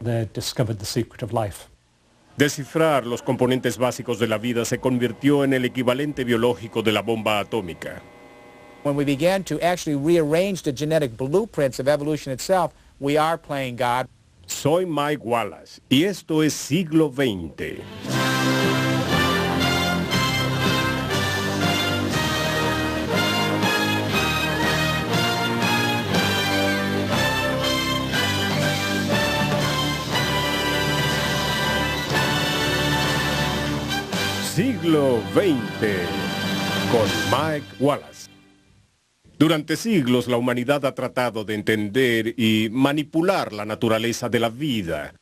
They discovered the secret of life. Descifrar los componentes básicos de la vida se convirtió en el equivalente biológico de la bomba atómica. When we began to actually rearrange the genetic blueprints of evolution itself, we are playing God. Soy Mike Wallace y esto es Siglo XX. Siglo XX con Mike Wallace. Durante siglos la humanidad ha tratado de entender y manipular la naturaleza de la vida.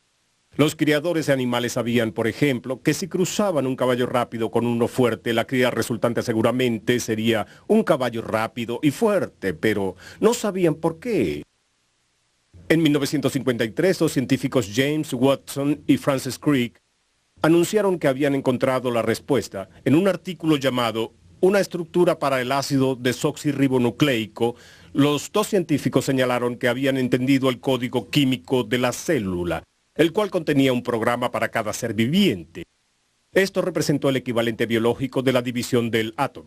Los criadores de animales sabían, por ejemplo, que si cruzaban un caballo rápido con uno fuerte, la cría resultante seguramente sería un caballo rápido y fuerte, pero no sabían por qué. En 1953, los científicos James Watson y Francis Crick anunciaron que habían encontrado la respuesta en un artículo llamado Una estructura para el ácido desoxirribonucleico. Los dos científicos señalaron que habían entendido el código químico de la célula, el cual contenía un programa para cada ser viviente. Esto representó el equivalente biológico de la división del átomo.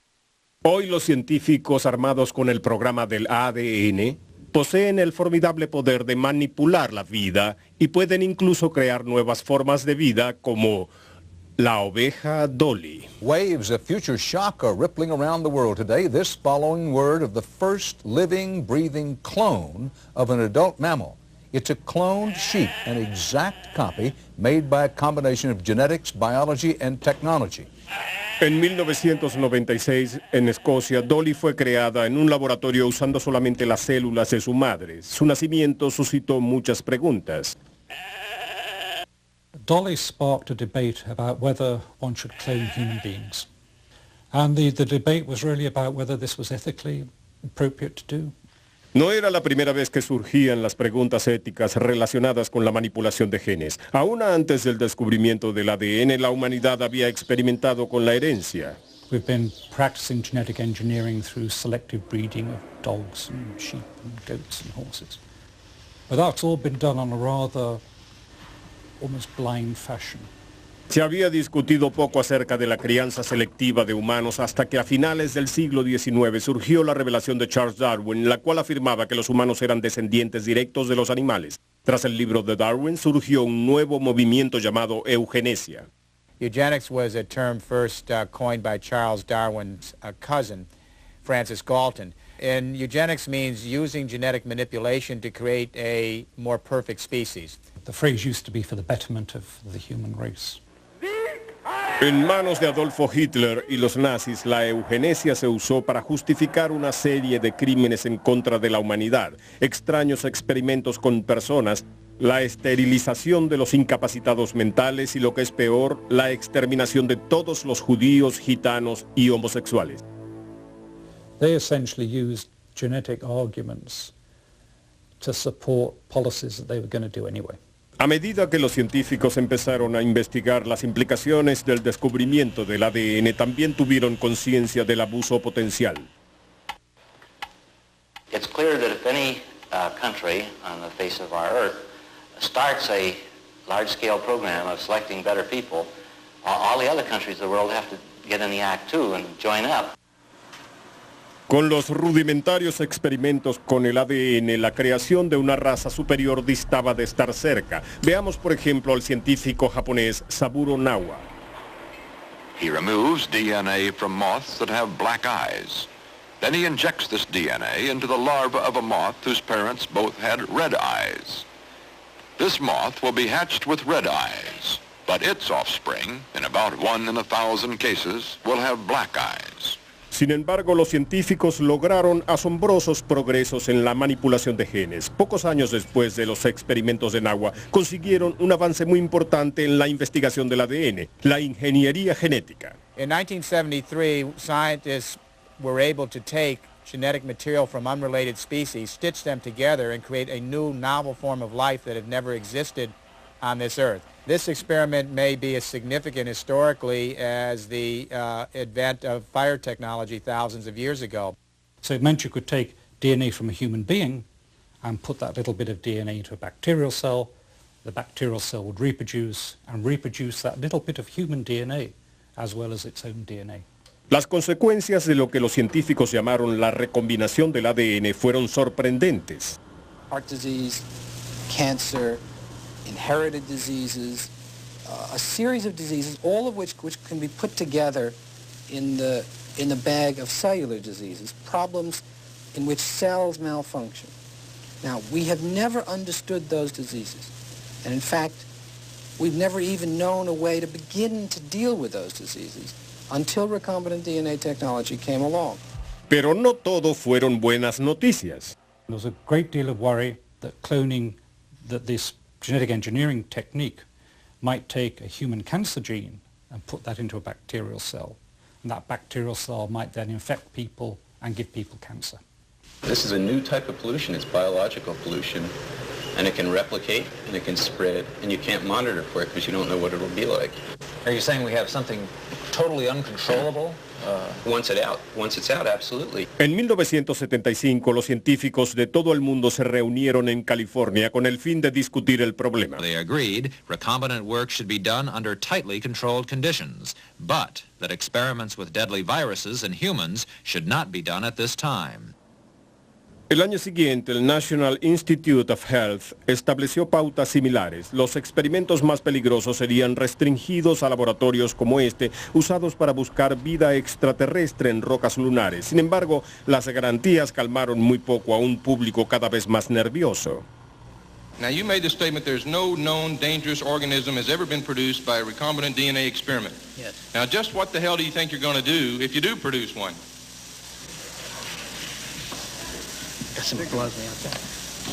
Hoy los científicos armados con el programa del ADN poseen el formidable poder de manipular la vida y pueden incluso crear nuevas formas de vida como la oveja Dolly. Waves of future shock are rippling around the world today. This following word of the first living, breathing clone of an adult mammal. It's a cloned sheep, an exact copy made by a combination of genetics, biology, and technology. En 1996, en Escocia, Dolly fue creada en un laboratorio usando solamente las células de su madre. Su nacimiento suscitó muchas preguntas. Dolly sparked a debate about whether one should clone human beings. And the debate was really about whether this was ethically appropriate to do. No era la primera vez que surgían las preguntas éticas relacionadas con la manipulación de genes. Aún antes del descubrimiento del ADN, la humanidad había experimentado con la herencia. We've been practicing genetic engineering through selective breeding of dogs and sheep and goats and horses. But that's all been done on a rather almost blind fashion. Se había discutido poco acerca de la crianza selectiva de humanos hasta que a finales del siglo XIX surgió la revelación de Charles Darwin, la cual afirmaba que los humanos eran descendientes directos de los animales. Tras el libro de Darwin surgió un nuevo movimiento llamado eugenesia. Eugenics was a term first coined by Charles Darwin's cousin, Francis Galton. And eugenics means using genetic manipulation to create a more perfect species. The phrase used to be for the betterment of the human race. En manos de Adolfo Hitler y los nazis, la eugenesia se usó para justificar una serie de crímenes en contra de la humanidad, extraños experimentos con personas, la esterilización de los incapacitados mentales y, lo que es peor, la exterminación de todos los judíos, gitanos y homosexuales. They essentially used genetic arguments to support policies that they were going to do anyway. A medida que los científicos empezaron a investigar las implicaciones del descubrimiento del ADN, también tuvieron conciencia del abuso potencial. It's clear that if any country on the face of our earth starts a large-scale program of selecting better people, all the other countries of the world have to get in the act too and join up. Con los rudimentarios experimentos con el ADN, la creación de una raza superior distaba de estar cerca. Veamos, por ejemplo, al científico japonés Saburo Nawa. He removes DNA from moths that have black eyes. Then he injects this DNA into the larva of a moth whose parents both had red eyes. This moth will be hatched with red eyes, but its offspring, in about 1 in 1,000 cases, will have black eyes. Sin embargo, los científicos lograron asombrosos progresos en la manipulación de genes. Pocos años después de los experimentos de Nawa, consiguieron un avance muy importante en la investigación del ADN, la ingeniería genética. In 1973, scientists were able to take genetic material from unrelated species, stitch them together, and create a new novel form of life that had never existed on this earth. This experiment may be as significant historically as the advent of fire technology thousands of years ago. So it meant you could take DNA from a human being and put that little bit of DNA into a bacterial cell the bacterial cell would reproduce and reproduce that little bit of human DNA as well as its own DNA. Las consecuencias de lo que los científicos llamaron la recombinación del ADN fueron sorprendentes. Heart disease, cancer, inherited diseases, a series of diseases, all of which can be put together in the bag of cellular diseases, problems in which cells malfunction. Now, we have never understood those diseases. And in fact, we've never even known a way to begin to deal with those diseases until recombinant DNA technology came along. Pero no todo fueron buenas noticias. There was a great deal of worry that cloning, that this genetic engineering technique might take a human cancer gene and put that into a bacterial cell. And that bacterial cell might then infect people and give people cancer. This is a new type of pollution. It's biological pollution. And it can replicate, and it can spread, and you can't monitor for it because you don't know what it'll be like. Are you saying we have something totally uncontrollable? Once it's out, absolutely. En 1975, los científicos de todo el mundo se reunieron en California con el fin de discutir el problema. They agreed recombinant work should be done under tightly controlled conditions, but that experiments with deadly viruses in humans should not be done at this time. El año siguiente, el National Institute of Health estableció pautas similares. Los experimentos más peligrosos serían restringidos a laboratorios como este, usados para buscar vida extraterrestre en rocas lunares. Sin embargo, las garantías calmaron muy poco a un público cada vez más nervioso. Now, you made the statement there's no known dangerous organism has ever been produced by a recombinant DNA experiment. Yes. Now, just what the hell do you think you're going to do if you do produce one?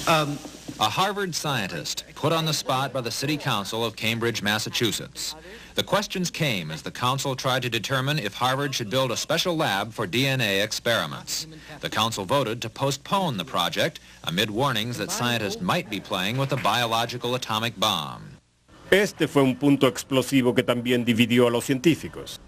A Harvard scientist put on the spot by the City Council of Cambridge, Massachusetts. The questions came as the council tried to determine if Harvard should build a special lab for DNA experiments. The council voted to postpone the project amid warnings that scientists might be playing with a biological atomic bomb. Este fue un punto explosivo que también dividió a los científicos.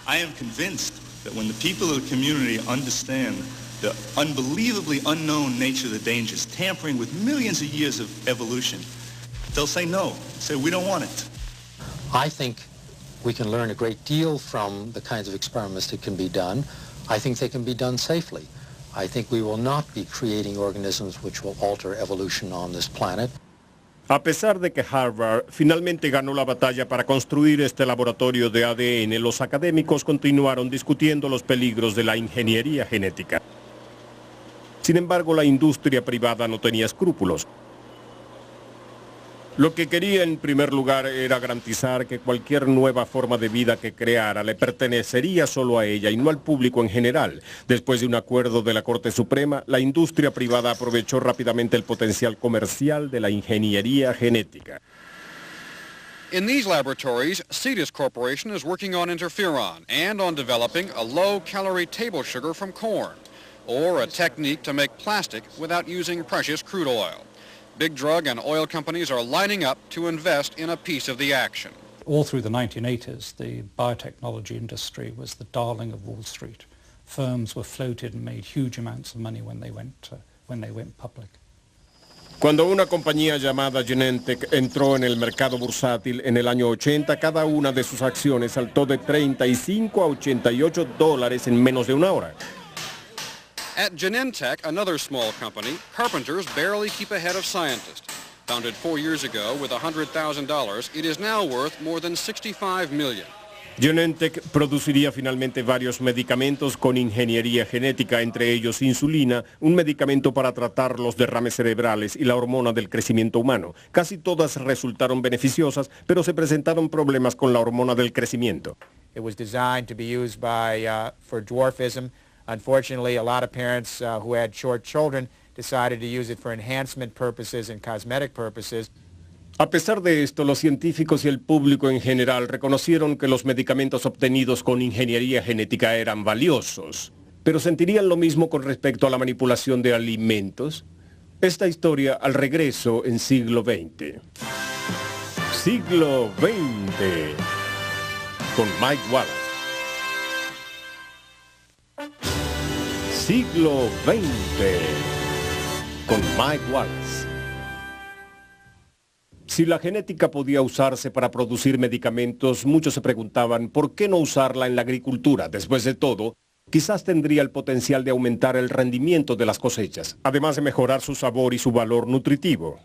I am convinced that when the people of the community understand the unbelievably unknown nature of the dangers, tampering with millions of years of evolution, they'll say no, say we don't want it. I think we can learn a great deal from the kinds of experiments that can be done. I think they can be done safely. I think we will not be creating organisms which will alter evolution on this planet. A pesar de que Harvard finalmente ganó la batalla para construir este laboratorio de ADN, los académicos continuaron discutiendo los peligros de la ingeniería genética. Sin embargo, la industria privada no tenía escrúpulos. Lo que quería en primer lugar era garantizar que cualquier nueva forma de vida que creara le pertenecería solo a ella y no al público en general. Después de un acuerdo de la Corte Suprema, la industria privada aprovechó rápidamente el potencial comercial de la ingeniería genética. In these laboratories, Cetus Corporation is working on interferon and on developing a low-calorie table sugar from corn, or a technique to make plastic without using precious crude oil. Big drug and oil companies are lining up to invest in a piece of the action. All through the 1980s, the biotechnology industry was the darling of Wall Street. Firms were floated and made huge amounts of money when they went public. Cuando una compañía llamada Genentech entró en el mercado bursátil en el año 80, cada una de sus acciones saltó de $35 a $88 en menos de una hora. At Genentech, another small company, carpenters barely keep ahead of scientists. Founded 4 years ago with $100,000, it is now worth more than $65 million. Genentech produciría finalmente varios medicamentos con ingeniería genética, entre ellos insulina, un medicamento para tratar los derrames cerebrales y la hormona del crecimiento humano. Casi todas resultaron beneficiosas, pero se presentaron problemas con la hormona del crecimiento. It was designed to be used for dwarfism. Unfortunately, a lot of parents who had short children decided to use it for enhancement purposes and cosmetic purposes. A pesar de esto, los científicos y el público en general reconocieron que los medicamentos obtenidos con ingeniería genética eran valiosos. ¿Pero sentirían lo mismo con respecto a la manipulación de alimentos? Esta historia al regreso en siglo XX. Siglo XX con Mike Wallace. Siglo XX con Mike Wallace. Si la genética podía usarse para producir medicamentos, muchos se preguntaban por qué no usarla en la agricultura. Después de todo, quizás tendría el potencial de aumentar el rendimiento de las cosechas, además de mejorar su sabor y su valor nutritivo.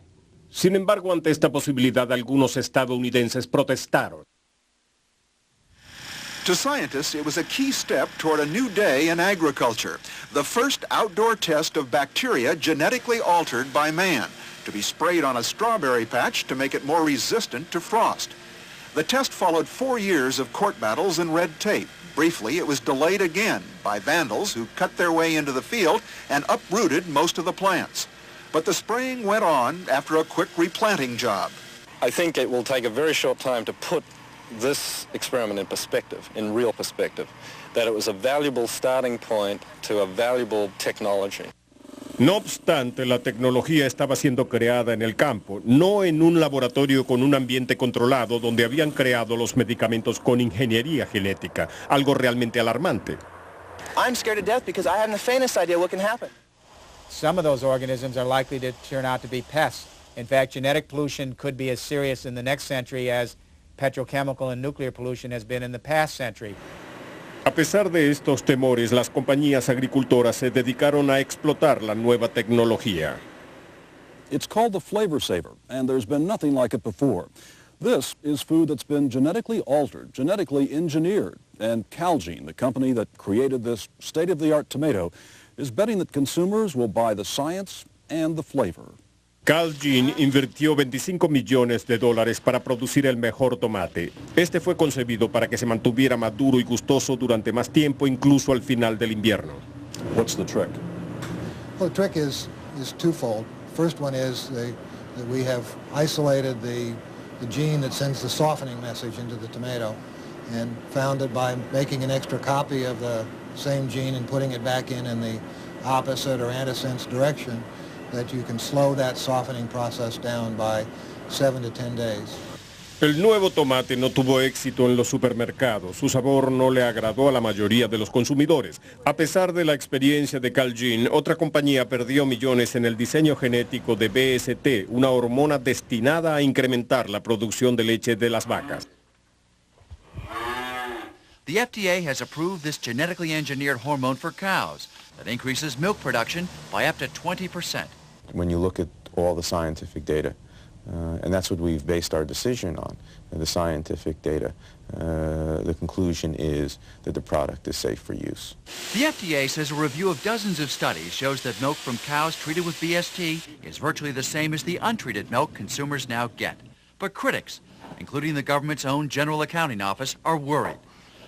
Sin embargo, ante esta posibilidad, algunos estadounidenses protestaron. To scientists, it was a key step toward a new day in agriculture, the first outdoor test of bacteria genetically altered by man, to be sprayed on a strawberry patch to make it more resistant to frost. The test followed 4 years of court battles and red tape. Briefly, it was delayed again by vandals who cut their way into the field and uprooted most of the plants. But the spraying went on after a quick replanting job. I think it will take a very short time to put this experiment in perspective, in real perspective, that it was a valuable starting point to a valuable technology. No obstante, la tecnología estaba siendo creada en el campo, no en un laboratorio con un ambiente controlado donde habían creado los medicamentos con ingeniería genética, algo realmente alarmante. I'm scared to death because I haven't the faintest idea what can happen. Some of those organisms are likely to turn out to be pests. In fact, genetic pollution could be as serious in the next century as petrochemical and nuclear pollution has been in the past century. A pesar de estos temores, las compañías agricultoras se dedicaron a explotar la nueva tecnología. It's called the Flavor Saver, and there's been nothing like it before. This is food that's been genetically altered, genetically engineered, and Calgene, the company that created this state-of-the-art tomato, is betting that consumers will buy the science and the flavor. Calgene invirtió $25 millones para producir el mejor tomate. Este fue concebido para que se mantuviera maduro y gustoso durante más tiempo, incluso al final del invierno. What's the trick? Well, the trick is twofold. First one is that we have isolated the gene that sends the softening message into the tomato, and found that by making an extra copy of the same gene and putting it back in the opposite or antisense direction, that you can slow that softening process down by 7 to 10 days. El nuevo tomate no tuvo éxito en los supermercados. Su sabor no le agradó a la mayoría de los consumidores. A pesar de la experiencia de Calgene, otra compañía perdió millones en el diseño genético de BST, una hormona destinada a incrementar la producción de leche de las vacas. The FDA has approved this genetically engineered hormone for cows that increases milk production by up to 20%. When you look at all the scientific data, and that's what we've based our decision on, the scientific data, the conclusion is that the product is safe for use. The FDA says a review of dozens of studies shows that milk from cows treated with BST is virtually the same as the untreated milk consumers now get. But critics, including the government's own General Accounting Office, are worried.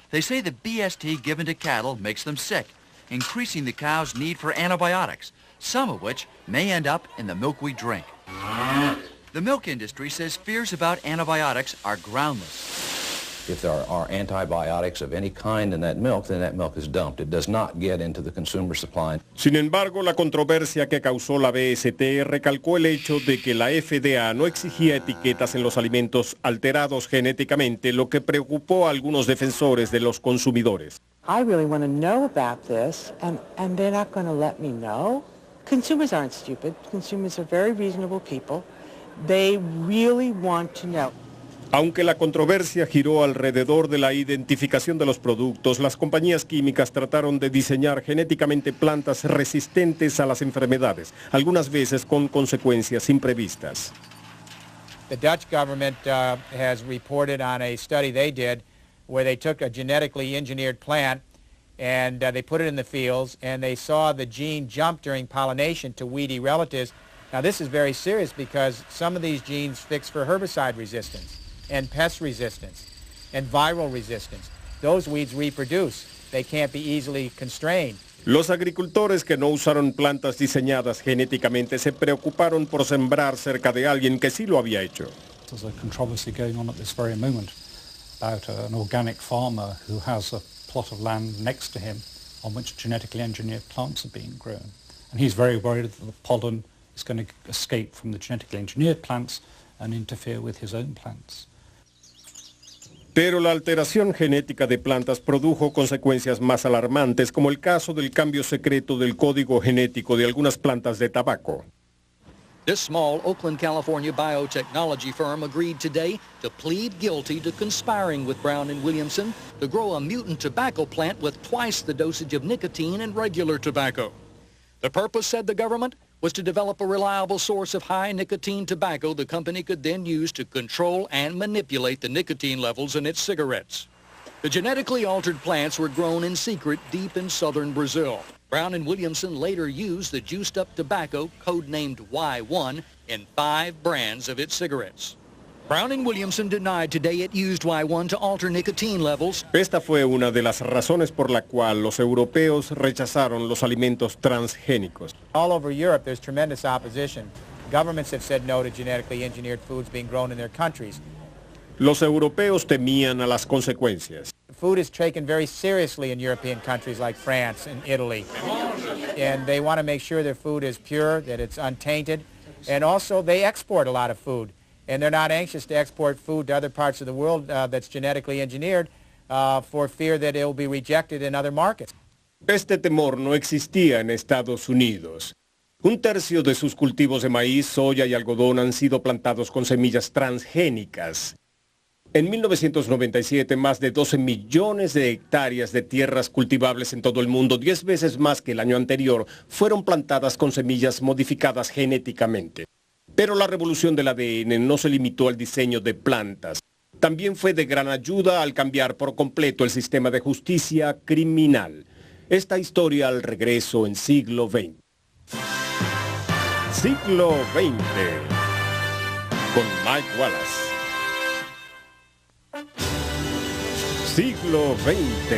They say the BST given to cattle makes them sick, increasing the cow's need for antibiotics, some of which may end up in the milk we drink. The milk industry says fears about antibiotics are groundless. If there are antibiotics of any kind in that milk, then that milk is dumped. It does not get into the consumer supply. Sin embargo, la controversia que causó la BST recalcó el hecho de que la FDA no exigía etiquetas en los alimentos alterados genéticamente, lo que preocupó a algunos defensores de los consumidores. I really want to know about this, and they're not going to let me know. Consumers aren't stupid. Consumers are very reasonable people. They really want to know. Aunque la controversia giró alrededor de la identificación de los productos, las compañías químicas trataron de diseñar genéticamente plantas resistentes a las enfermedades, algunas veces con consecuencias imprevistas. The Dutch government has reported on a study they did where they took a genetically engineered plant and they put it in the fields, and they saw the gene jump during pollination to weedy relatives. Now this is very serious because some of these genes fix for herbicide resistance and pest resistance and viral resistance. Those weeds reproduce. They can't be easily constrained. Los agricultores que no usaron plantas diseñadas genéticamente se preocuparon por sembrar cerca de alguien que sí lo había hecho. There's a controversy going on at this very moment about an organic farmer who has a plot of land next to him on which genetically engineered plants are being grown. And he's very worried that the pollen is going to escape from the genetically engineered plants and interfere with his own plants. Pero la alteración genética de plantas produjo consecuencias más alarmantes, como el caso del cambio secreto del código genético de algunas plantas de tabaco. This small Oakland, California biotechnology firm agreed today to plead guilty to conspiring with Brown and Williamson to grow a mutant tobacco plant with twice the dosage of nicotine in regular tobacco. The purpose, said the government, was to develop a reliable source of high nicotine tobacco the company could then use to control and manipulate the nicotine levels in its cigarettes. The genetically altered plants were grown in secret deep in southern Brazil. Brown and Williamson later used the juiced-up tobacco, codenamed Y1, in 5 brands of its cigarettes. Brown and Williamson denied today it used Y1 to alter nicotine levels. Esta fue una de las razones por la cual los europeos rechazaron los alimentos transgénicos. All over Europe, there's tremendous opposition. Governments have said no to genetically engineered foods being grown in their countries. Los europeos temían a las consecuencias. Food is taken very seriously in European countries like France and Italy. And they want to make sure their food is pure, that it's untainted. And also, they export a lot of food. And they're not anxious to export food to other parts of the world that's genetically engineered for fear that it will be rejected in other markets. Este temor no existía en Estados Unidos. 1/3 de sus cultivos de maíz, soya y algodón han sido plantados con semillas transgénicas. En 1997, más de 12 millones de hectáreas de tierras cultivables en todo el mundo, 10 veces más que el año anterior, fueron plantadas con semillas modificadas genéticamente. Pero la revolución del ADN no se limitó al diseño de plantas. También fue de gran ayuda al cambiar por completo el sistema de justicia criminal. Esta historia al regreso en siglo XX. Siglo XX con Mike Wallace. Siglo XX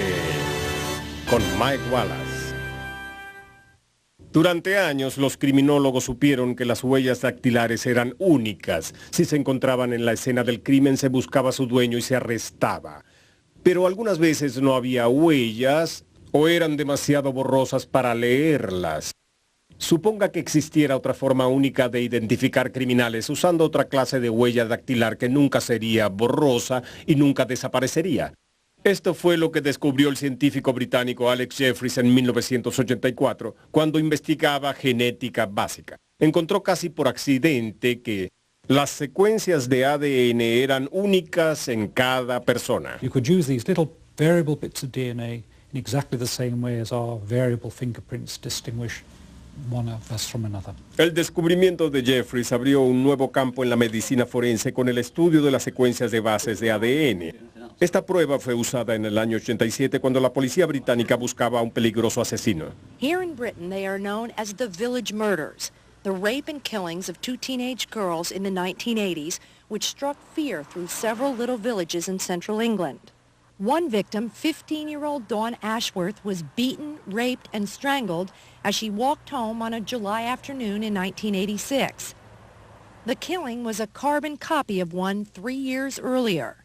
con Mike Wallace. Durante años los criminólogos supieron que las huellas dactilares eran únicas. Si se encontraban en la escena del crimen se buscaba a su dueño y se arrestaba. Pero algunas veces no había huellas o eran demasiado borrosas para leerlas. Suponga que existiera otra forma única de identificar criminales usando otra clase de huella dactilar que nunca sería borrosa y nunca desaparecería. Esto fue lo que descubrió el científico británico Alex Jeffries en 1984, cuando investigaba genética básica. Encontró casi por accidente que las secuencias de ADN eran únicas en cada persona. You could use these little variable bits of DNA in exactly the same way as our variable fingerprints distinguish one of us from another. El descubrimiento de Jeffries abrió un nuevo campo en la medicina forense con el estudio de las secuencias de bases de ADN. Esta prueba fue usada en el año 87 cuando la policía británica buscaba a un peligroso asesino. Here in Britain, they are known as the village murders, the rape and killings of 2 teenage girls in the 1980s, which struck fear through several little villages in central England. One victim, 15-year-old Dawn Ashworth, was beaten, raped, and strangled as she walked home on a July afternoon in 1986. The killing was a carbon copy of one 3 years earlier.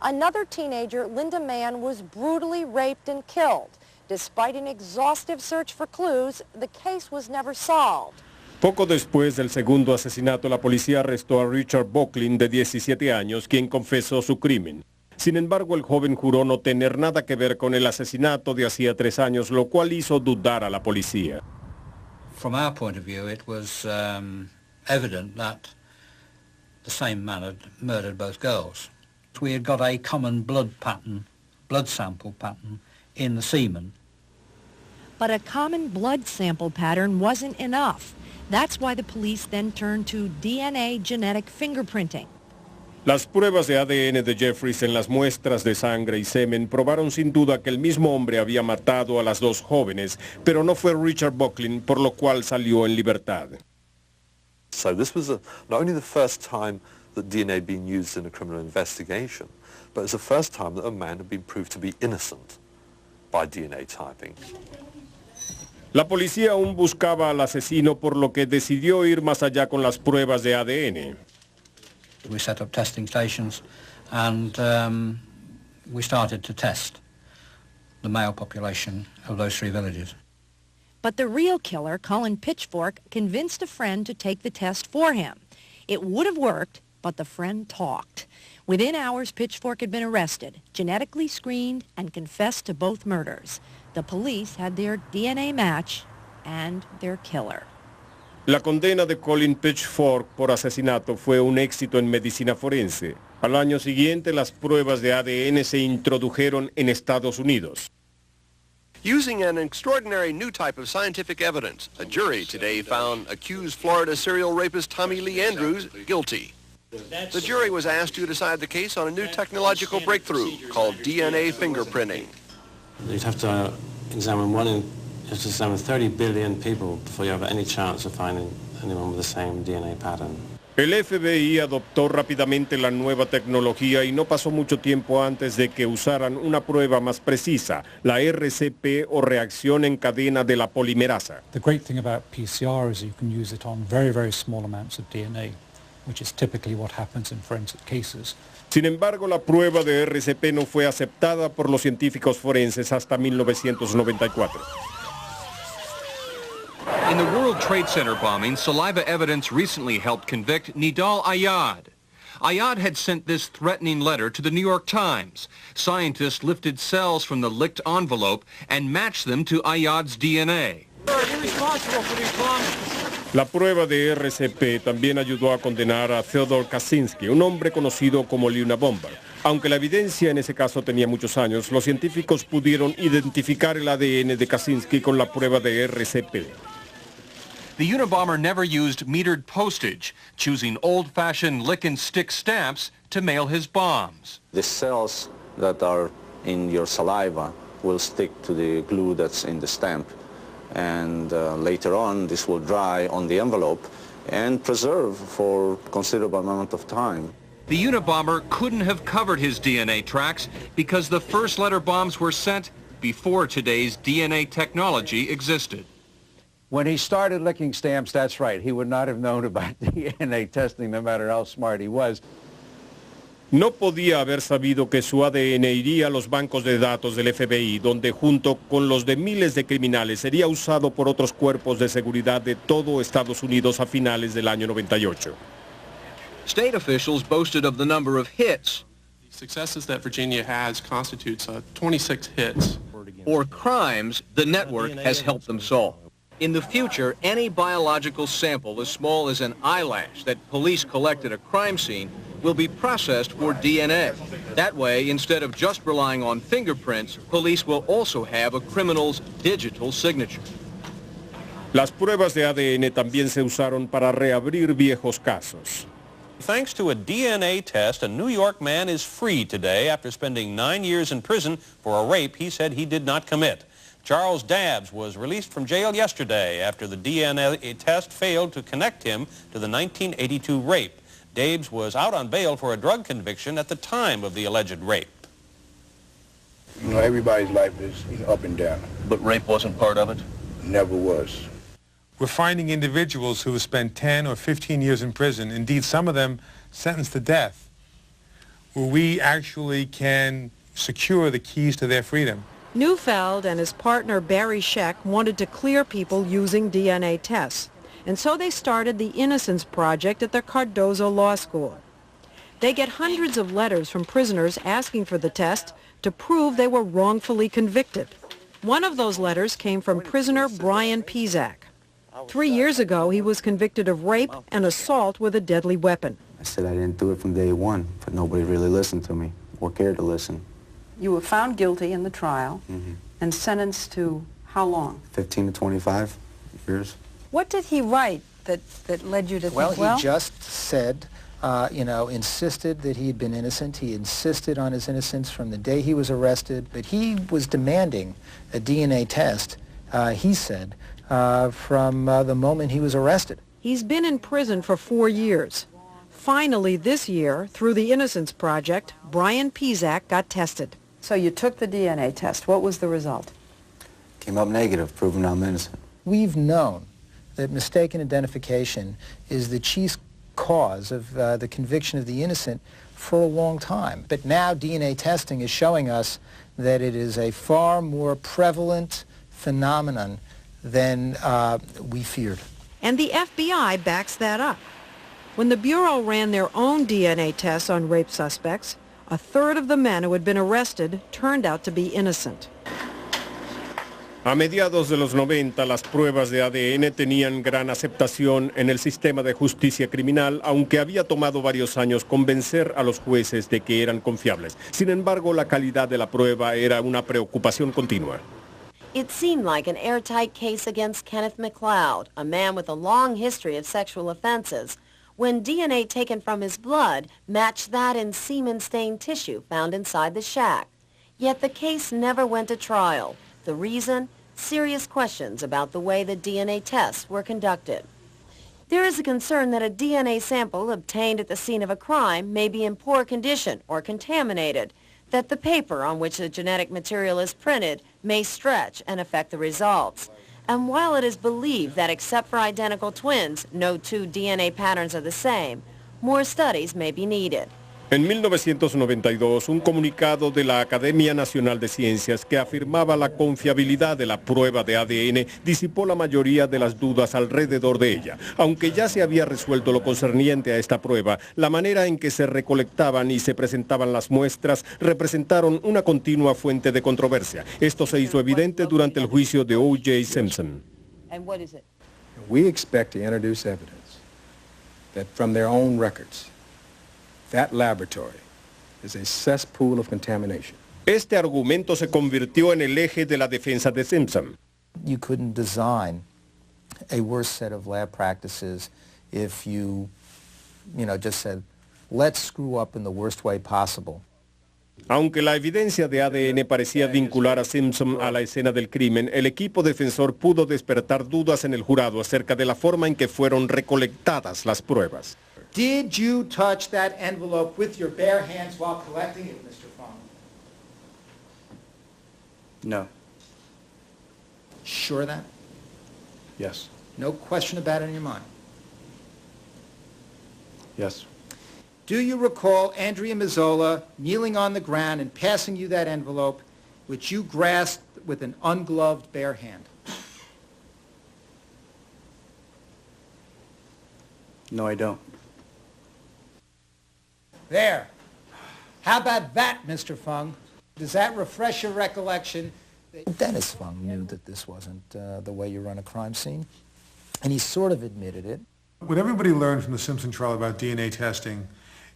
Another teenager, Linda Mann, was brutally raped and killed. Despite an exhaustive search for clues, the case was never solved. Poco después del segundo asesinato, la policía arrestó a Richard Bucklin, de 17 años, quien confesó su crimen. Sin embargo, el joven juró no tener nada que ver con el asesinato de hacía 3 años, lo cual hizo dudar a la policía. From our point of view, it was evident that the same man had murdered both girls. We had got a common blood sample pattern in the semen. But a common blood sample pattern wasn't enough. That's why the police then turned to DNA genetic fingerprinting. Las pruebas de ADN de Jeffries en las muestras de sangre y semen probaron sin duda que el mismo hombre había matado a las 2 jóvenes, pero no fue Richard Bucklin, por lo cual salió en libertad. So this was not only the first time that DNA had been used in a criminal investigation, but it's the first time that a man had been proved to be innocent by DNA typing. La policía aún buscaba al asesino, por lo que decidió ir más allá con las pruebas de ADN. We set up testing stations and we started to test the male population of those 3 villages. But the real killer, Colin Pitchfork, convinced a friend to take the test for him. It would have worked, but the friend talked. Within hours, Pitchfork had been arrested, genetically screened, and confessed to both murders. The police had their DNA match and their killer. La condena de Colin Pitchfork por asesinato fue un éxito en medicina forense. Al año siguiente, las pruebas de ADN se introdujeron en Estados Unidos. Using an extraordinary new type of scientific evidence, a jury today found accused Florida serial rapist Tommy Lee Andrews guilty. The jury was asked to decide the case on a new technological breakthrough called DNA fingerprinting. You'd have to examine 30 billion people before you have any chance of finding anyone with the same DNA pattern. El FBI adoptó rápidamente la nueva tecnología y no pasó mucho tiempo antes de que usaran una prueba más precisa, la RCP o reacción en cadena de la polimerasa. The great thing about PCR is you can use it on very, very small amounts of DNA, which is typically what happens in forensic cases. Sin embargo, la prueba de RCP no fue aceptada por los científicos forenses hasta 1994. In the World Trade Center bombing, saliva evidence recently helped convict Nidal Ayad. Ayad had sent this threatening letter to the New York Times. Scientists lifted cells from the licked envelope and matched them to Ayad's DNA. La prueba de RCP también ayudó a condenar a Theodore Kaczynski, un hombre conocido como el Unabomber. Aunque la evidencia en ese caso tenía muchos años, los científicos pudieron identificar el ADN de Kaczynski con la prueba de RCP. The Unabomber never used metered postage, choosing old-fashioned lick-and-stick stamps to mail his bombs. The cells that are in your saliva will stick to the glue that's in the stamp. And later on, this will dry on the envelope and preserve for a considerable amount of time. The Unabomber couldn't have covered his DNA tracks because the first letter bombs were sent before today's DNA technology existed. When he started licking stamps, that's right, he would not have known about DNA testing no matter how smart he was. No podía haber sabido que su ADN iría a los bancos de datos del FBI, donde junto con los de miles de criminales sería usado por otros cuerpos de seguridad de todo Estados Unidos a finales del año 98. State officials boasted of the number of hits. The successes that Virginia has constitutes 26 hits. Or crimes the network has helped them solve. In the future, any biological sample as small as an eyelash that police collect at a crime scene will be processed for DNA. That way, instead of just relying on fingerprints, police will also have a criminal's digital signature. Las pruebas de ADN también se usaron para reabrir viejos casos. Thanks to a DNA test, a New York man is free today after spending 9 years in prison for a rape he said he did not commit. Charles Dabbs was released from jail yesterday after the DNA test failed to connect him to the 1982 rape. Dabbs was out on bail for a drug conviction at the time of the alleged rape. You know, everybody's life is up and down. But rape wasn't part of it? Never was. We're finding individuals who have spent 10 or 15 years in prison, indeed some of them sentenced to death, where we actually can secure the keys to their freedom. Neufeld and his partner Barry Scheck wanted to clear people using DNA tests, and so they started the Innocence Project at the Cardozo Law School. They get hundreds of letters from prisoners asking for the test to prove they were wrongfully convicted. One of those letters came from prisoner Brian Pizak. 3 years ago, he was convicted of rape and assault with a deadly weapon. I said I didn't do it from day one, but nobody really listened to me or cared to listen. You were found guilty in the trial and sentenced to how long? 15 to 25 years. What did he write that led you to think, Well, he just said, insisted that he had been innocent. He insisted on his innocence from the day he was arrested. But he was demanding a DNA test, he said, from the moment he was arrested. He's been in prison for 4 years. Finally, this year, through the Innocence Project, Brian Pizak got tested. So you took the DNA test. What was the result? Came up negative, proving I'm innocent. We've known that mistaken identification is the chief cause of the conviction of the innocent for a long time. But now DNA testing is showing us that it is a far more prevalent phenomenon than we feared. And the FBI backs that up. When the Bureau ran their own DNA tests on rape suspects, a third of the men who had been arrested turned out to be innocent. A mediados de los 90, las pruebas de ADN tenían gran aceptación en el sistema de justicia criminal, aunque había tomado varios años convencer a los jueces de que eran confiables. Sin embargo, la calidad de la prueba era una preocupación continua. It seemed like an airtight case against Kenneth McLeod, a man with a long history of sexual offenses, when DNA taken from his blood matched that in semen-stained tissue found inside the shack. Yet the case never went to trial. The reason? Serious questions about the way the DNA tests were conducted. There is a concern that a DNA sample obtained at the scene of a crime may be in poor condition or contaminated, that the paper on which the genetic material is printed may stretch and affect the results. And while it is believed that except for identical twins, no two DNA patterns are the same, more studies may be needed. En 1992, un comunicado de la Academia Nacional de Ciencias que afirmaba la confiabilidad de la prueba de ADN disipó la mayoría de las dudas alrededor de ella. Aunque ya se había resuelto lo concerniente a esta prueba, la manera en que se recolectaban y se presentaban las muestras representaron una continua fuente de controversia. Esto se hizo evidente durante el juicio de O.J. Simpson. We expect to introduce evidence that from their own records, that laboratory is a cesspool of contamination. Este argumento se convirtió en el eje de la defensa de Simpson. You couldn't design a worse set of lab practices if you just said, let's screw up in the worst way possible. Aunque la evidencia de ADN parecía vincular a Simpson a la escena del crimen, el equipo defensor pudo despertar dudas en el jurado acerca de la forma en que fueron recolectadas las pruebas. Did you touch that envelope with your bare hands while collecting it, Mr. Fong? No. Sure of that? Yes. No question about it in your mind? Yes. Do you recall Andrea Mazzola kneeling on the ground and passing you that envelope, which you grasped with an ungloved bare hand? No, I don't. There. How about that, Mr. Fung? Does that refresh your recollection? Dennis Fung knew that this wasn't the way you run a crime scene, and he sort of admitted it. What everybody learned from the Simpson trial about DNA testing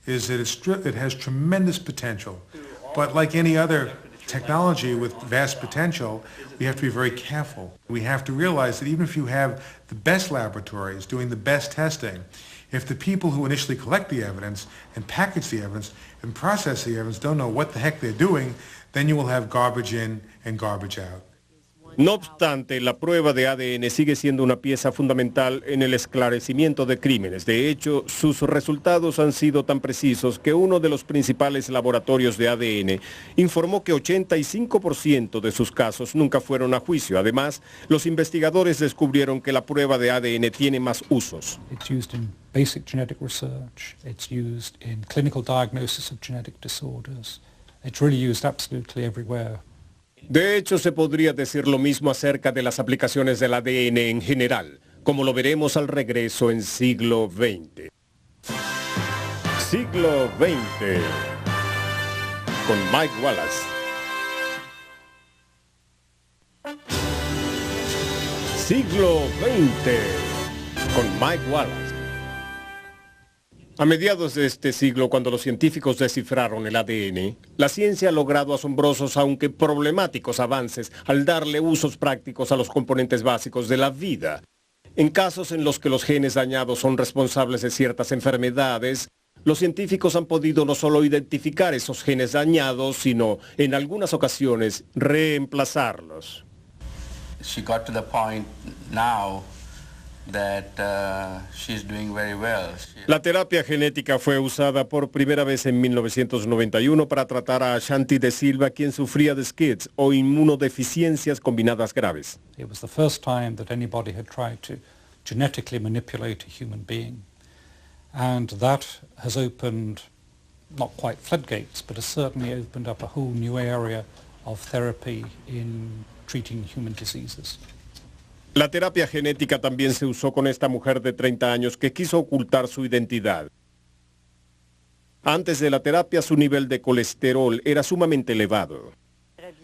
is that it has tremendous potential. But like any other technology with vast potential, we have to be very careful. We have to realize that even if you have the best laboratories doing the best testing, if the people who initially collect the evidence and package the evidence and process the evidence don't know what the heck they're doing, then you will have garbage in and garbage out. No obstante, la prueba de ADN sigue siendo una pieza fundamental en el esclarecimiento de crímenes. De hecho, sus resultados han sido tan precisos que uno de los principales laboratorios de ADN informó que 85% de sus casos nunca fueron a juicio. Además, los investigadores descubrieron que la prueba de ADN tiene más usos. It's used in basic genetic research. It's used in clinical diagnosis of genetic disorders. It's really used absolutely everywhere. De hecho, se podría decir lo mismo acerca de las aplicaciones del ADN en general, como lo veremos al regreso en Siglo XX. Siglo XX, con Mike Wallace. Siglo XX, con Mike Wallace. A mediados de este siglo, cuando los científicos descifraron el ADN, la ciencia ha logrado asombrosos aunque problemáticos avances al darle usos prácticos a los componentes básicos de la vida. En casos en los que los genes dañados son responsables de ciertas enfermedades, los científicos han podido no solo identificar esos genes dañados, sino, en algunas ocasiones, reemplazarlos. She got to the point now that she's doing very well. La terapia genética fue usada por primera vez en 1991 para tratar a Ashanti de Silva, quien sufría de SCIDs o inmunodeficiencias combinadas graves. It was the first time that anybody had tried to genetically manipulate a human being. And that has opened, not quite floodgates, but has certainly opened up a whole new area of therapy in treating human diseases. La terapia genética también se usó con esta mujer de 30 años que quiso ocultar su identidad. Antes de la terapia, su nivel de colesterol era sumamente elevado.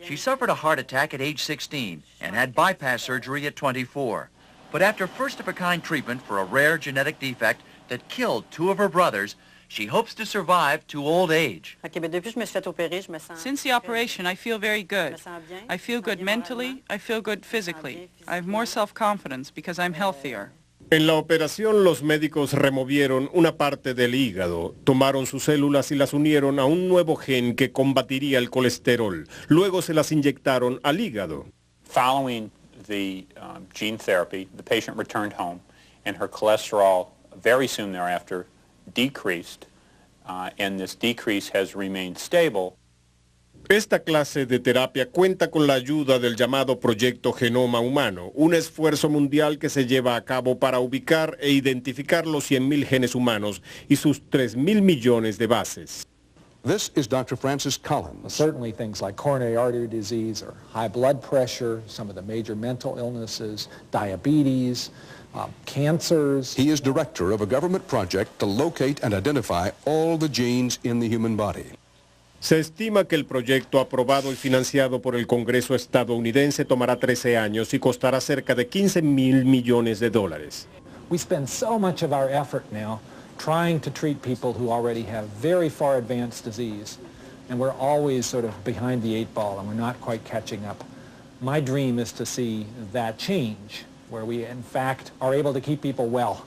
She suffered a heart attack at age 16 and had bypass surgery at 24. But after first-of-a-kind treatment for a rare genetic defect that killed 2 of her brothers, she hopes to survive to old age. Since the operation, I feel very good. I feel good mentally, I feel good physically. I have more self-confidence because I'm healthier. En la operación, los médicos removieron una parte del hígado, tomaron sus células y las unieron a un nuevo gen que combatiría el colesterol. Luego se las inyectaron al hígado. Following the gene therapy, the patient returned home, and her cholesterol very soon thereafter decreased, and this decrease has remained stable. Esta clase de terapia cuenta con la ayuda del llamado Proyecto Genoma Humano, un esfuerzo mundial que se lleva a cabo para ubicar e identificar los 100.000 genes humanos y sus 3.000 millones de bases. This is Dr. Francis Collins. Certainly things like coronary artery disease or high blood pressure, some of the major mental illnesses, diabetes, cancers. He is director of a government project to locate and identify all the genes in the human body. Se estima que el proyecto aprobado y financiado por el Congreso estadounidense tomará 13 años y costará cerca de $15.000 millones. We spend so much of our effort now trying to treat people who already have very far advanced disease, and we're always sort of behind the 8 ball and we're not quite catching up. My dream is to see that change, where we in fact are able to keep people well.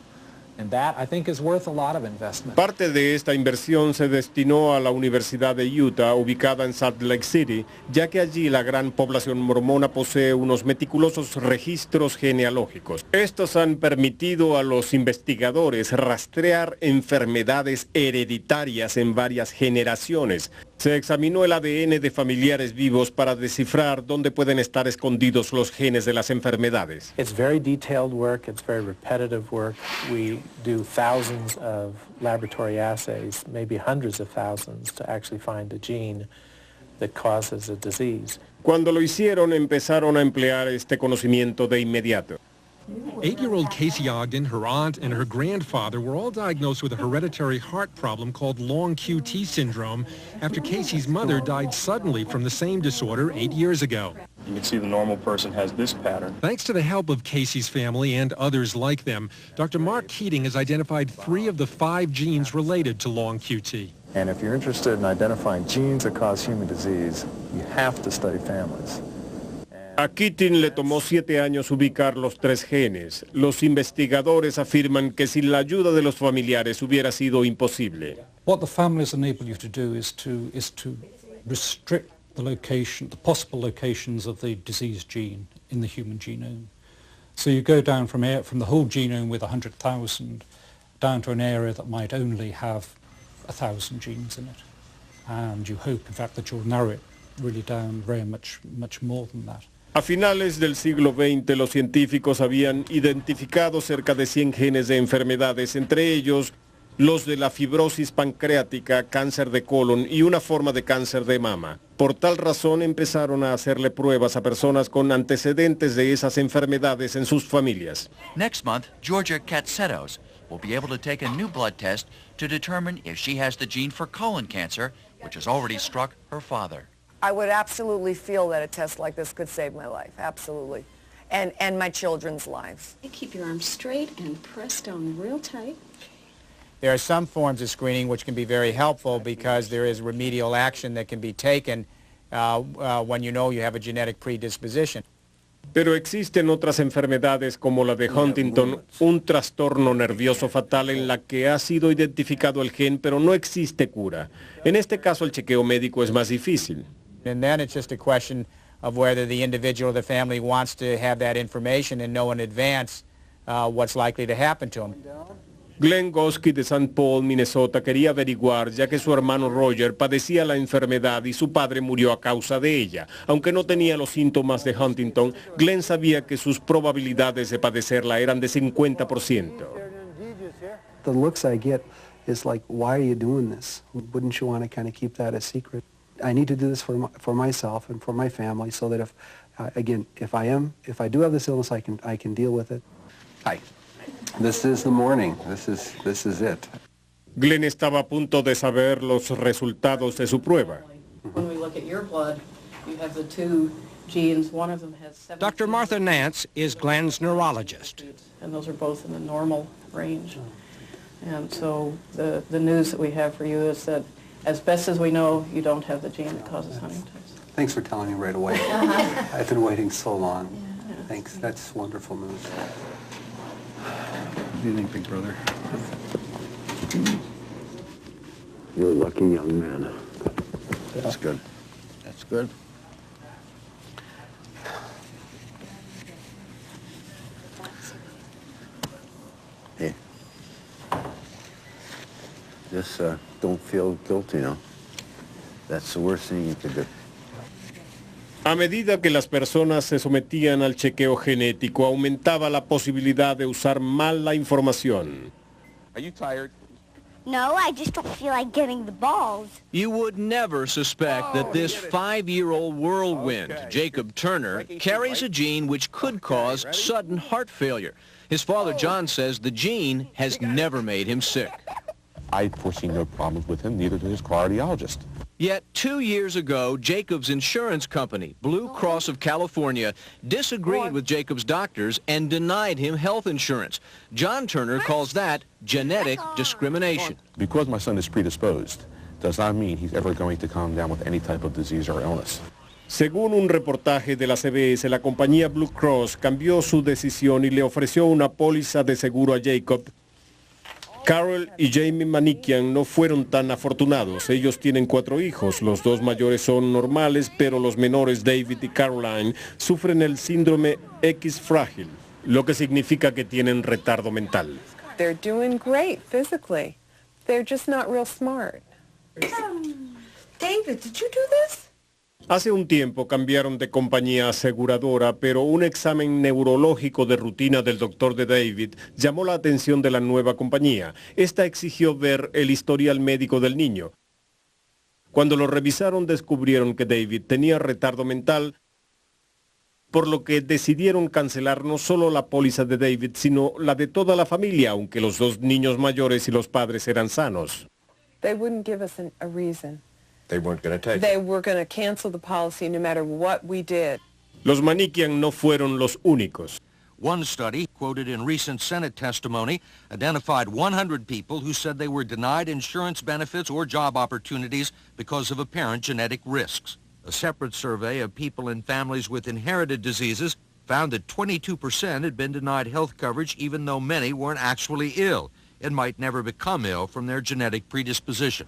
And that, I think, is worth a lot of investment. Parte de esta inversión se destinó a la Universidad de Utah, ubicada en Salt Lake City, ya que allí la gran población mormona posee unos meticulosos registros genealógicos. Estos han permitido a los investigadores rastrear enfermedades hereditarias en varias generaciones. Se examinó el ADN de familiares vivos para descifrar dónde pueden estar escondidos los genes de las enfermedades. It's very detailed work, it's very repetitive work. We do thousands of laboratory assays, maybe hundreds of thousands, to actually find a gene that causes a disease. Cuando lo hicieron, empezaron a emplear este conocimiento de inmediato. 8-year-old Casey Ogden, her aunt, and her grandfather were all diagnosed with a hereditary heart problem called long QT syndrome after Casey's mother died suddenly from the same disorder 8 years ago. You can see the normal person has this pattern. Thanks to the help of Casey's family and others like them, Dr. Mark Keating has identified 3 of the 5 genes related to long QT. And if you're interested in identifying genes that cause human disease, you have to study families. A Keating le tomó 7 años ubicar los 3 genes. Los investigadores afirman que sin la ayuda de los familiares hubiera sido imposible. What the families enable you to do is to restrict the possible locations of the disease gene in the human genome. So you go down from the whole genome with 100,000 down to an area that might only have 1,000 genes in it. And you hope, in fact, that you'll narrow it really down very much more than that. A finales del siglo XX, los científicos habían identificado cerca de 100 genes de enfermedades, entre ellos los de la fibrosis pancreática, cáncer de colon y una forma de cáncer de mama. Por tal razón empezaron a hacerle pruebas a personas con antecedentes de esas enfermedades en sus familias. Next month, Georgia Katsetos will be able to take a new blood test to determine if she has the gene for colon cancer, which has already struck her father. I would absolutely feel that a test like this could save my life, absolutely, and my children's lives. Keep your arms straight and press down real tight. There are some forms of screening which can be very helpful because there is remedial action that can be taken when you know you have a genetic predisposition. Pero existen otras enfermedades como la de Huntington, un trastorno nervioso fatal en la que ha sido identificado el gen, pero no existe cura. En este caso el chequeo médico es más difícil. And then it's just a question of whether the individual or the family wants to have that information and know in advance what's likely to happen to them. Glenn Goski de St. Paul, Minnesota, quería averiguar ya que su hermano Roger padecía la enfermedad y su padre murió a causa de ella. Aunque no tenía los síntomas de Huntington, Glenn sabía que sus probabilidades de padecerla eran de 50%. The looks I get is like, why are you doing this? Wouldn't you want to kind of keep that a secret? I need to do this for myself and for my family so that if I do have this illness, I can deal with it. Hi. This is the morning. This is it. Glenn estaba a punto de saber los resultados de su prueba. When we look at your blood, You have the two genes. One of them has 7. Dr. Martha Nance is Glenn's neurologist. And those are both in the normal range. And so the news that we have for you is that, as best as we know, you don't have the gene that causes Huntington's. Thanks for telling me right away. I've been waiting so long. Yeah. Thanks. That's wonderful news. What do you think, big brother? You're a lucky young man. That's good. That's good. Hey. Just don't feel guilty, no? That's the worst thing you could do. A medida que las personas se sometían al chequeo genético, aumentaba la posibilidad de usar mal la información. Are you tired? No, I just don't feel like getting the balls. You would never suspect that this 5-year-old whirlwind, Jacob Turner, carries a gene which could cause sudden heart failure. His father, John, says the gene has never made him sick. I foresee no problems with him, neither does his cardiologist. Yet 2 years ago, Jacob's insurance company, Blue Cross of California, disagreed with Jacob's doctors and denied him health insurance. John Turner calls that genetic discrimination. Because my son is predisposed, does not mean he's ever going to come down with any type of disease or illness. Según un reportaje de la CBS, la compañía Blue Cross cambió su decisión y le ofreció una póliza de seguro a Jacob. Carol y Jamie Manikian no fueron tan afortunados. Ellos tienen 4 hijos. Los 2 mayores son normales, pero los menores, David y Caroline, sufren el síndrome X frágil, lo que significa que tienen retardo mental. They're doing great physically. They're just not real smart. David, did you do this? Hace un tiempo cambiaron de compañía aseguradora, pero un examen neurológico de rutina del doctor de David llamó la atención de la nueva compañía. Esta exigió ver el historial médico del niño. Cuando lo revisaron, descubrieron que David tenía retardo mental, por lo que decidieron cancelar no solo la póliza de David, sino la de toda la familia, aunque los 2 niños mayores y los padres eran sanos. They wouldn't give us a reason. They weren't going to take They it. were going to cancel the policy no matter what we did. Los Manikian no fueron los únicos. One study, quoted in recent Senate testimony, identified 100 people who said they were denied insurance benefits or job opportunities because of apparent genetic risks. A separate survey of people in families with inherited diseases found that 22% had been denied health coverage even though many weren't actually ill and might never become ill from their genetic predisposition.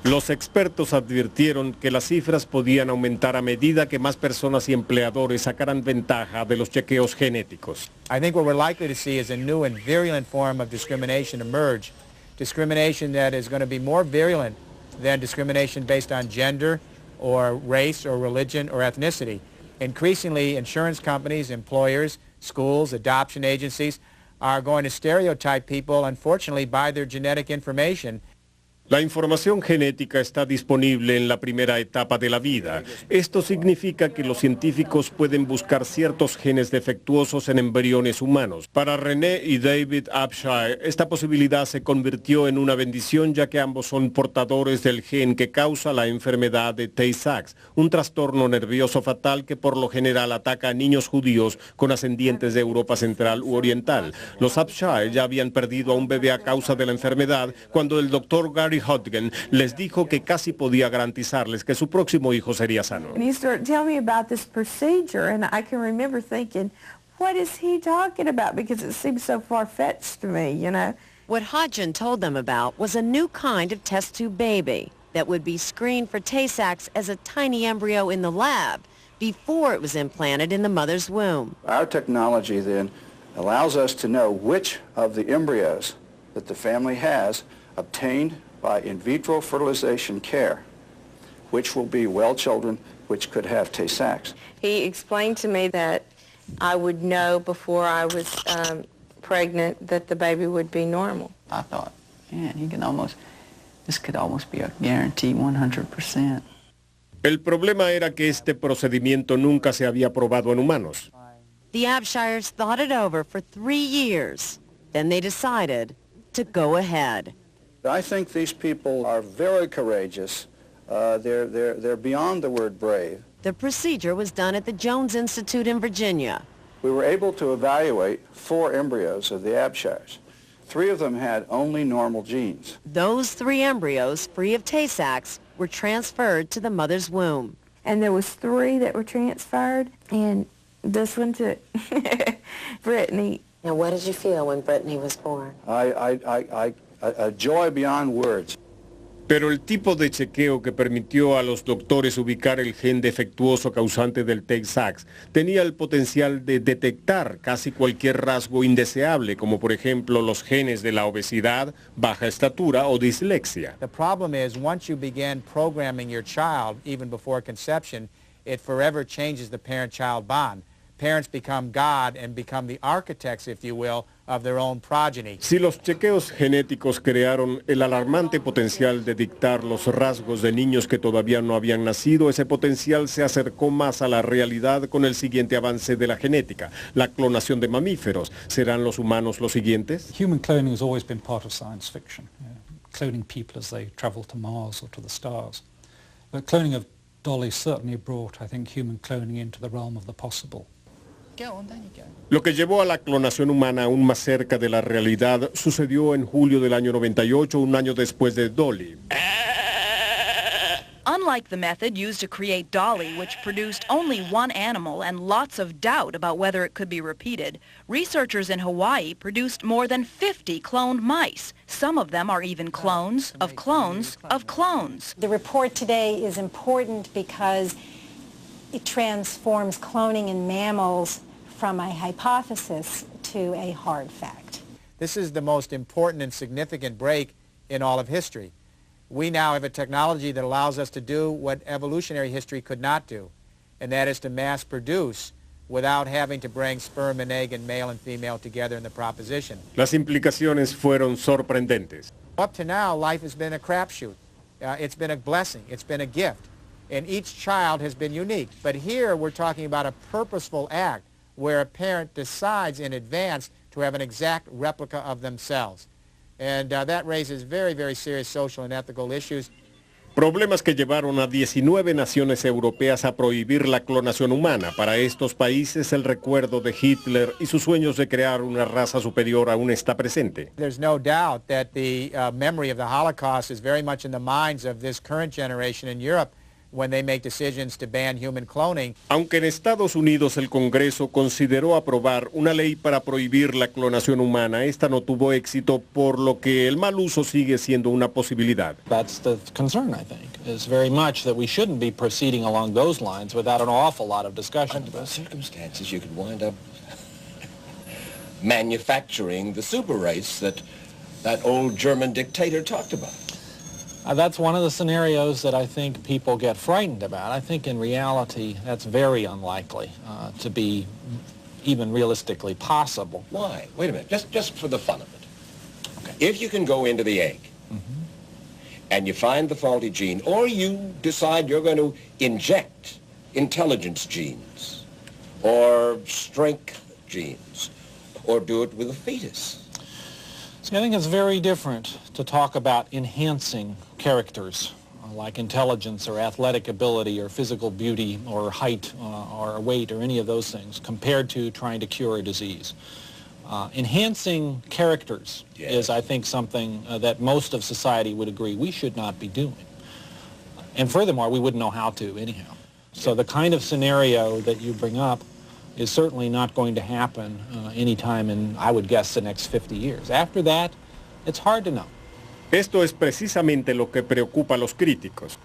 Los expertos advirtieron que las cifras podían aumentar a medida que más personas y empleadores sacaran ventaja de los chequeos genéticos. I think what we're likely to see is a new and virulent form of discrimination emerge. Discrimination that is going to be more virulent than discrimination based on gender or race or religion or ethnicity. Increasingly, insurance companies, employers, schools, adoption agencies are going to stereotype people, unfortunately, by their genetic information. La información genética está disponible en la primera etapa de la vida. Esto significa que los científicos pueden buscar ciertos genes defectuosos en embriones humanos. Para René y David Abshire, esta posibilidad se convirtió en una bendición ya que ambos son portadores del gen que causa la enfermedad de Tay-Sachs, un trastorno nervioso fatal que por lo general ataca a niños judíos con ascendientes de Europa Central u Oriental. Los Abshire ya habían perdido a un bebé a causa de la enfermedad cuando el doctor Gary Hodgkin les dijo que casi podía garantizarles que su próximo hijo sería sano. And he started telling me about this procedure, and I can remember thinking, what is he talking about? Because it seems so far-fetched to me, you know. What Hodgkin told them about was a new kind of test tube baby that would be screened for Tay-Sachs as a tiny embryo in the lab before it was implanted in the mother's womb. Our technology then allows us to know which of the embryos that the family has obtained by in vitro fertilization care, which will be well children which could have Tay-Sachs. He explained to me that I would know before I was pregnant that the baby would be normal. I thought, man, this could almost be a guarantee 100%. El problema era que este procedimiento nunca se había probado en humanos. The Abshires thought it over for 3 years. Then they decided to go ahead. I think these people are very courageous. They're beyond the word brave. The procedure was done at the Jones Institute in Virginia. We were able to evaluate 4 embryos of the Abshires. 3 of them had only normal genes. Those 3 embryos, free of Tay-Sachs, were transferred to the mother's womb. And there was 3 that were transferred, and this one to Brittany. Now, what did you feel when Brittany was born? A joy beyond words. Pero el tipo de chequeo que permitió a los doctores ubicar el gen defectuoso causante del Tay-Sachs tenía el potencial de detectar casi cualquier rasgo indeseable, como por ejemplo los genes de la obesidad, baja estatura o dislexia. The problem is, once you begin programming your child, even before conception, it forever changes the parent-child bond. Parents become God and become the architects, if you will, of their own progeny. Si los chequeos genéticos crearon el alarmante potencial de dictar los rasgos de niños que todavía no habían nacido, ese potencial se acercó más a la realidad con el siguiente avance de la genética, la clonación de mamíferos. ¿Serán los humanos los siguientes? Human cloning has always been part of science fiction, cloning people as they travel to Mars or to the stars. But cloning of Dolly certainly brought, I think, human cloning into the realm of the possible. Lo que llevó a la clonación humana aún más cerca de la realidad sucedió en julio del año 98, un año después de Dolly. Unlike the method used to create Dolly, which produced only one animal and lots of doubt about whether it could be repeated, researchers in Hawaii produced more than 50 cloned mice. Some of them are even clones of clones of clones. The report today is important because it transforms cloning in mammals from a hypothesis to a hard fact. This is the most important and significant break in all of history. We now have a technology that allows us to do what evolutionary history could not do, and that is to mass produce without having to bring sperm and egg and male and female together in the proposition. Las implicaciones fueron sorprendentes. Up to now, life has been a crapshoot. It's been a blessing. It's been a gift. And each child has been unique. But here we're talking about a purposeful act where a parent decides in advance to have an exact replica of themselves. And that raises very, very serious social and ethical issues. Problemas que llevaron a 19 naciones europeas a prohibir la clonación humana. Para estos países el recuerdo de Hitler y sus sueños de crear una raza superior aún está presente. There's no doubt that the memory of the Holocaust is very much in the minds of this current generation in Europe when they make decisions to ban human cloning. Aunque en Estados Unidos el Congreso consideró aprobar una ley para prohibir la clonación humana, esta no tuvo éxito, por lo que el mal uso sigue siendo una posibilidad. That's the concern, I think, is very much that we shouldn't be proceeding along those lines without an awful lot of discussion. Under those circumstances, you could wind up manufacturing the super race that old German dictator talked about. That's one of the scenarios that I think people get frightened about. I think in reality that's very unlikely to be even realistically possible. Why? Wait a minute, just for the fun of it. Okay. If you can go into the egg and you find the faulty gene, or you decide you're going to inject intelligence genes or strength genes or do it with a fetus. See, I think it's very different to talk about enhancing characters like intelligence or athletic ability or physical beauty or height or weight or any of those things compared to trying to cure a disease. Enhancing characters is, I think, something that most of society would agree we should not be doing. And furthermore, we wouldn't know how to anyhow. So the kind of scenario that you bring up is certainly not going to happen anytime in, I would guess, the next 50 years. After that, it's hard to know. Esto es precisamente lo que preocupa a los críticos.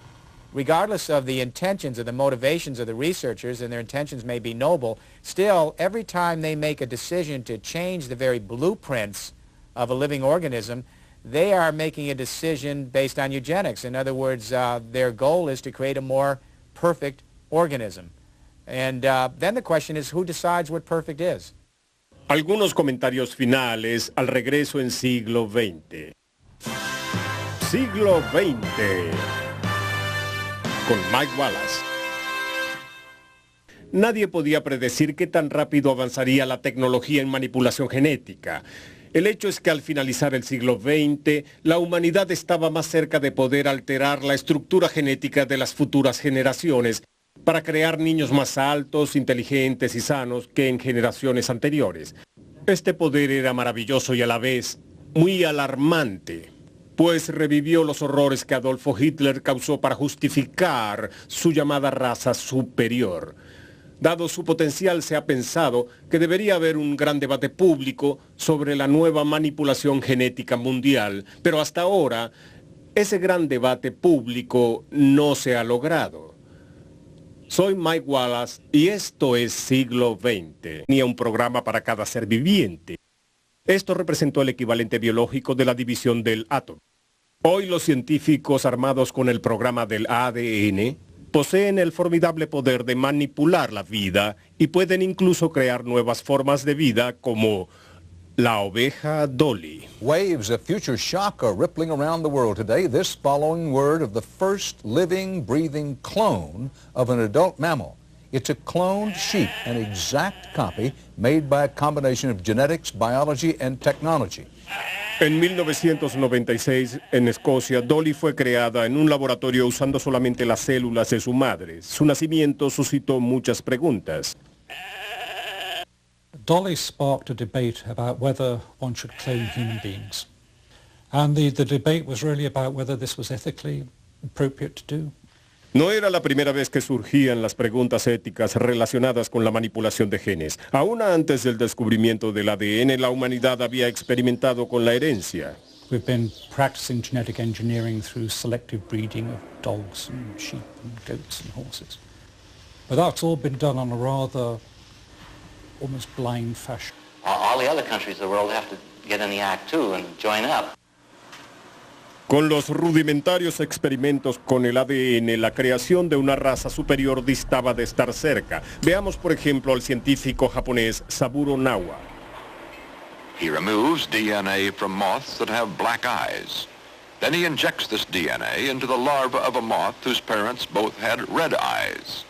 Regardless of the intentions or the motivations of the researchers, and their intentions may be noble, still, every time they make a decision to change the very blueprints of a living organism, they are making a decision based on eugenics. In other words, their goal is to create a more perfect organism. And then the question is, who decides what perfect is? Algunos comentarios finales al regreso en siglo XX. Siglo XX. Con Mike Wallace. Nadie podía predecir qué tan rápido avanzaría la tecnología en manipulación genética. El hecho es que al finalizar el siglo XX, la humanidad estaba más cerca de poder alterar la estructura genética de las futuras generaciones para crear niños más altos, inteligentes y sanos que en generaciones anteriores. Este poder era maravilloso y a la vez muy alarmante, pues revivió los horrores que Adolfo Hitler causó para justificar su llamada raza superior. Dado su potencial, se ha pensado que debería haber un gran debate público sobre la nueva manipulación genética mundial, pero hasta ahora ese gran debate público no se ha logrado. Soy Mike Wallace y esto es Siglo XX. Tenía un programa para cada ser viviente. Esto representó el equivalente biológico de la división del átomo. Hoy los científicos armados con el programa del ADN poseen el formidable poder de manipular la vida y pueden incluso crear nuevas formas de vida como la oveja Dolly. Waves of future shock are rippling around the world today. This following word of the first living, breathing clone of an adult mammal. It's a cloned sheep, an exact copy made by a combination of genetics, biology, and technology. En 1996, en Escocia, Dolly fue creada en un laboratorio usando solamente las células de su madre. Su nacimiento suscitó muchas preguntas. Dolly sparked a debate about whether one should clone human beings. And the debate was really about whether this was ethically appropriate to do. No era la primera vez que surgían las preguntas éticas relacionadas con la manipulación de genes. Aún antes del descubrimiento del ADN, la humanidad había experimentado con la herencia. We've been practicing genetic engineering through selective breeding of dogs and sheep and goats and horses. But that's all been done on a rather almost blind fashion. All the other countries of the world have to get in the act too and join up. Con los rudimentarios experimentos con el ADN, la creación de una raza superior distaba de estar cerca. Veamos, por ejemplo, al científico japonés Saburo Nawa. He removes DNA from moths that have black eyes. Then he injects this DNA into the larva of a moth whose parents both had red eyes.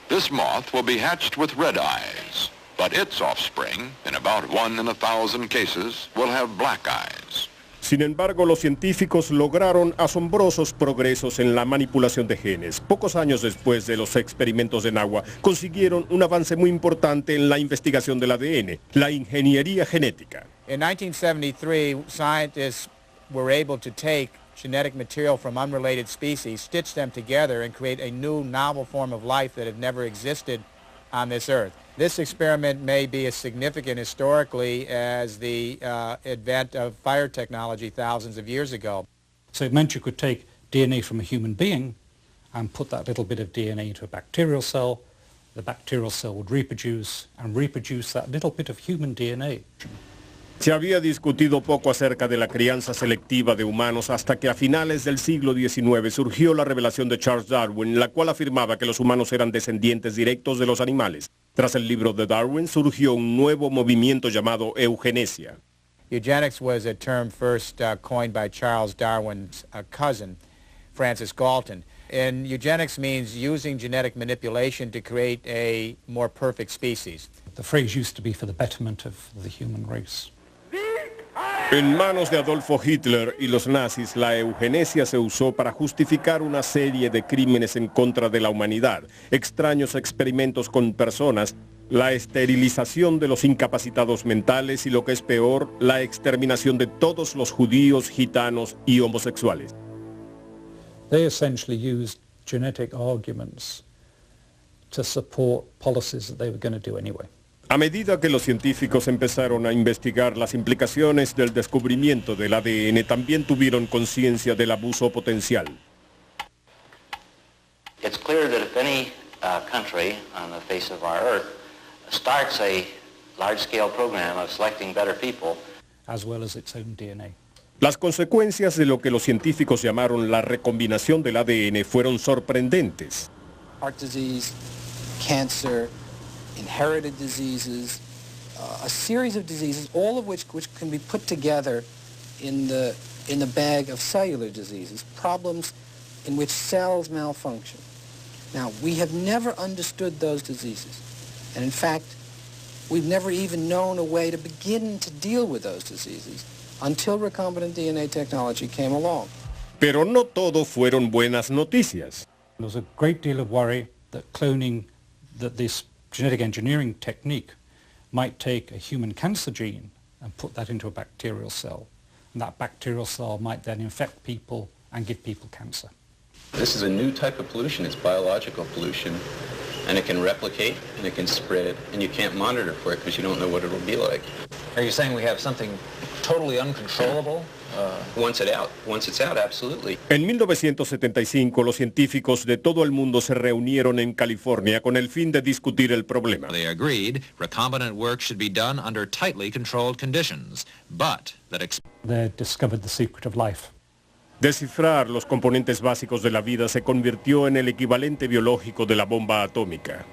This moth will be hatched with red eyes, but its offspring, in about 1 in 1,000 cases, will have black eyes. Sin embargo, los científicos lograron asombrosos progresos en la manipulación de genes. Pocos años después de los experimentos de Nawa, consiguieron un avance muy importante en la investigación del ADN, la ingeniería genética. In 1973, scientists were able to take genetic material from unrelated species, stitch them together, and create a new novel form of life that had never existed on this earth. This experiment may be as significant historically as the advent of fire technology thousands of years ago. So it meant you could take DNA from a human being and put that little bit of DNA into a bacterial cell. The bacterial cell would reproduce and reproduce that little bit of human DNA. Se había discutido poco acerca de la crianza selectiva de humanos hasta que a finales del siglo XIX surgió la revelación de Charles Darwin, la cual afirmaba que los humanos eran descendientes directos de los animales. Tras el libro de Darwin surgió un nuevo movimiento llamado eugenesia. Eugenics was a term first coined by Charles Darwin's cousin, Francis Galton. And eugenics means using genetic manipulation to create a more perfect species. The phrase used to be for the betterment of the human race. En manos de Adolfo Hitler y los nazis, la eugenesia se usó para justificar una serie de crímenes en contra de la humanidad, extraños experimentos con personas, la esterilización de los incapacitados mentales y, lo que es peor, la exterminación de todos los judíos, gitanos y homosexuales. They essentially used genetic arguments to support policies that they were going to do anyway. A medida que los científicos empezaron a investigar las implicaciones del descubrimiento del ADN, también tuvieron conciencia del abuso potencial. It's clear that if any country on the face of our earth starts a large-scale program of selecting better people, as well as its own DNA. Las consecuencias de lo que los científicos llamaron la recombinación del ADN fueron sorprendentes. Heart disease, cancer, inherited diseases, a series of diseases, all of which can be put together in the bag of cellular diseases, problems in which cells malfunction. Now, we have never understood those diseases, and in fact, we've never even known a way to begin to deal with those diseases until recombinant DNA technology came along. Pero no todo fueron buenas noticias. There was a great deal of worry that cloning, that this genetic engineering technique might take a human cancer gene and put that into a bacterial cell. And that bacterial cell might then infect people and give people cancer. This is a new type of pollution. It's biological pollution, and it can replicate and it can spread, and you can't monitor for it because you don't know what it will be like. Are you saying we have something totally uncontrollable? Once it's out, absolutely. En 1975, los científicos de todo el mundo se reunieron en California con el fin de discutir el problema. They agreed recombinant work should be done under tightly controlled conditions, but that they discovered the secret of life. Descifrar los componentes básicos de la vida se convirtió en el equivalente biológico de la bomba atómica.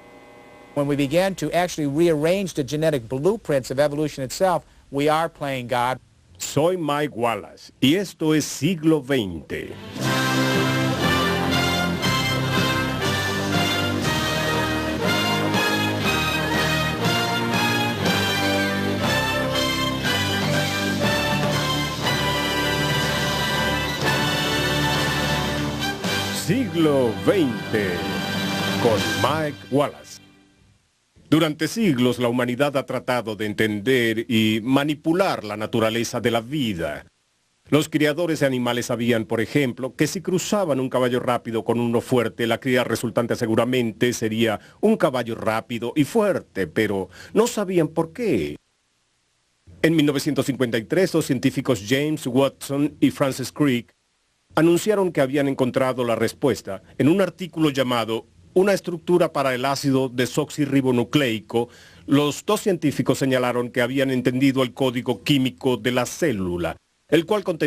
When we began to actually rearrange the genetic blueprints of evolution itself, we are playing God. Soy Mike Wallace y esto es Siglo XX. Siglo XX con Mike Wallace. Durante siglos la humanidad ha tratado de entender y manipular la naturaleza de la vida. Los criadores de animales sabían, por ejemplo, que si cruzaban un caballo rápido con uno fuerte, la cría resultante seguramente sería un caballo rápido y fuerte, pero no sabían por qué. En 1953, los científicos James Watson y Francis Crick anunciaron que habían encontrado la respuesta en un artículo llamado Una estructura para el ácido desoxirribonucleico. Los dos científicos señalaron que habían entendido el código químico de la célula, el cual contenía